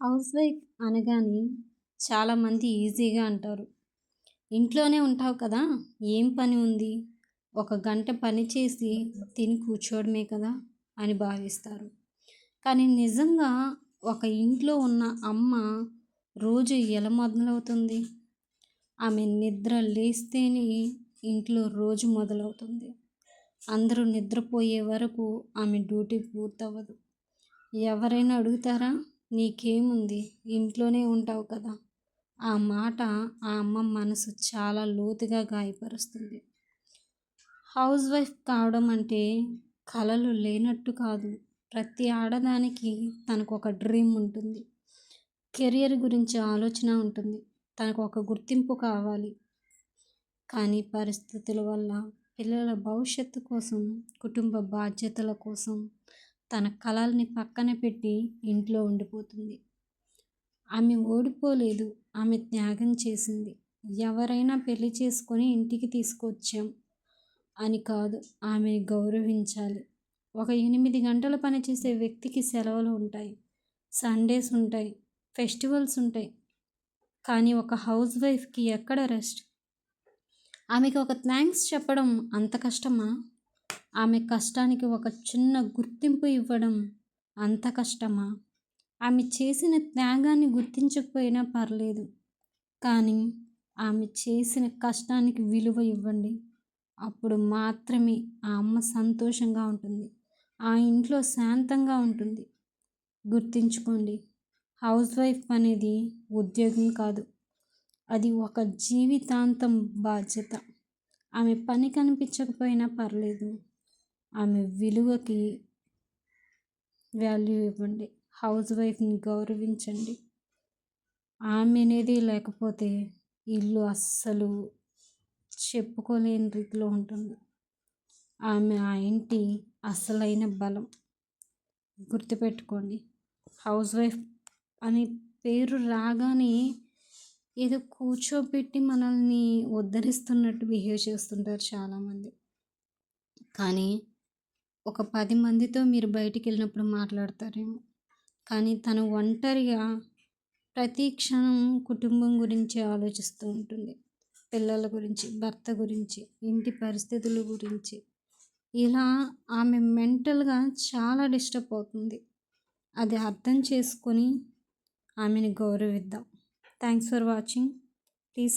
House wife అనగానే చాలామంది ఈజీగా అంటారు. ఇంట్లోనే ఉంటావు కదా! ఏం పని ఉంది? ఒక గంట పని చేసి తిని కూర్చోవడమే కదా! అని భావిస్తారు. కానీ నిజంగా ఒక ఇంట్లో ఉన్న అమ్మ రోజు ఎలా మొదలవుతుంది? ఆమె నిద్ర లేస్తేనే ఇంట్లో రోజు మొదలవుతుంది. అందరూ నిద్రపోయే వరకు ఆమె డ్యూటీ పూర్తవ్వదు. ఎవరైనా అడుగుతారా? నీకేముంది? ఇంట్లోనే ఉంటావు కదా! ఆ మాట ఆ అమ్మ మనసు చాలా లోతుగా గాయపరుస్తుంది. హౌస్ వైఫ్ కావడం అంటే కలలు లేనట్టు కాదు. ప్రతి ఆడదానికి తనకు ఒక డ్రీమ్ ఉంటుంది. కెరియర్ గురించి ఆలోచన ఉంటుంది. తనకు ఒక గుర్తింపు కావాలి. కానీ పరిస్థితుల వల్ల పిల్లల భవిష్యత్తు కోసం, కుటుంబ బాధ్యతల కోసం తన కలల్ని పక్కన పెట్టి ఇంట్లో ఉండిపోతుంది. ఆమె ఓడిపోలేదు. ఆమె త్యాగం చేసింది. ఎవరైనా పెళ్లి చేసుకొని ఇంటికి తీసుకొచ్చాం అని కాదు, ఆమెని గౌరవించాలి. ఒక 8 గంటలు పనిచేసే వ్యక్తికి సెలవులు ఉంటాయి, సండేస్ ఉంటాయి, ఫెస్టివల్స్ ఉంటాయి. కానీ ఒక హౌస్ వైఫ్కి ఎక్కడ రెస్ట్? ఆమెకి ఒక థ్యాంక్స్ చెప్పడం అంత కష్టమా? ఆమె కష్టానికి ఒక చిన్న గుర్తింపు ఇవ్వడం అంత కష్టమా? ఆమె చేసిన త్యాగాన్ని గుర్తించకపోయినా పర్లేదు, కానీ ఆమె చేసిన కష్టానికి విలువ ఇవ్వండి. అప్పుడు మాత్రమే ఆ అమ్మ సంతోషంగా ఉంటుంది. ఆ ఇంట్లో శాంతంగా ఉంటుంది. గుర్తుంచుకోండి, హౌస్ వైఫ్ అనేది ఉద్యోగం కాదు, అది ఒక జీవితాంతం బాధ్యత. ఆమె పని కనిపించకపోయినా పర్లేదు, ఆమె విలువకి వాల్యూ ఇవ్వండి. హౌస్ వైఫ్ని గౌరవించండి. ఆమె అనేది లేకపోతే ఇల్లు అస్సలు చెప్పుకోలేని రీతిలో ఉంటుంది. ఆమె ఆ ఇంటి అసలైన బలం. గుర్తుపెట్టుకోండి, హౌస్ వైఫ్ అని పేరు రాగానే ఏదో కూర్చోబెట్టి మనల్ని ఉద్ధరిస్తున్నట్టు బిహేవ్ చేస్తుంటారు చాలామంది. కానీ ఒక 10 మందితో మీరు బయటికి వెళ్ళినప్పుడు మాట్లాడతారేమో, కానీ తను ఒంటరిగా ప్రతి క్షణం కుటుంబం గురించి ఆలోచిస్తూ ఉంటుంది. పిల్లల గురించి, భర్త గురించి, ఇంటి పరిస్థితుల గురించి. ఇలా ఆమె మెంటల్గా చాలా డిస్టర్బ్ అవుతుంది. అది అర్థం చేసుకొని ఆమెను గౌరవిద్దాం. Thanks for watching. ప్లీజ్